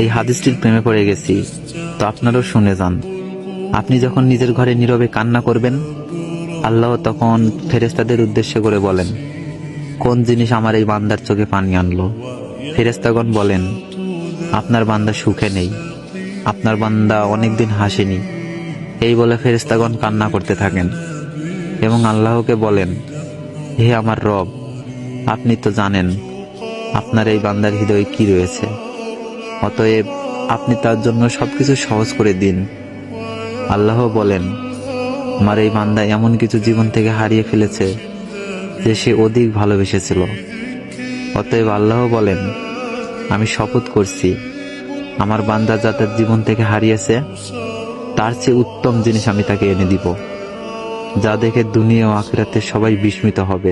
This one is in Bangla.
এই হাদিসটির প্রেমে পড়ে গেছি, তো আপনারাও শুনে যান। আপনি যখন নিজের ঘরে নীরবে কান্না করবেন, আল্লাহ তখন ফেরেশতাদের উদ্দেশ্য করে বলেন, কোন জিনিস আমার এই বান্দার চোখে পানি আনলো? ফেরেশতাগণ বলেন, আপনার বান্দা সুখে নেই, আপনার বান্দা অনেকদিন হাসেনি। এই বলে ফেরেশতাগণ কান্না করতে থাকেন এবং আল্লাহকে বলেন, হে আমার রব, আপনি তো জানেন আপনার এই বান্দার হৃদয়ে কি রয়েছে, অতএব আপনি তার জন্য সবকিছু সহজ করে দিন। আল্লাহ বলেন, আমার এই বান্দা এমন কিছু জীবন থেকে হারিয়ে ফেলেছে যে সে অধিক ভালোবেসেছিল। অতএব আল্লাহ বলেন, আমি শপথ করছি, আমার বান্দা যা তার জীবন থেকে হারিয়েছে তার চেয়ে উত্তম জিনিস আমি তাকে এনে দিব, যা দেখে দুনিয়া ও আখিরাতে সবাই বিস্মিত হবে।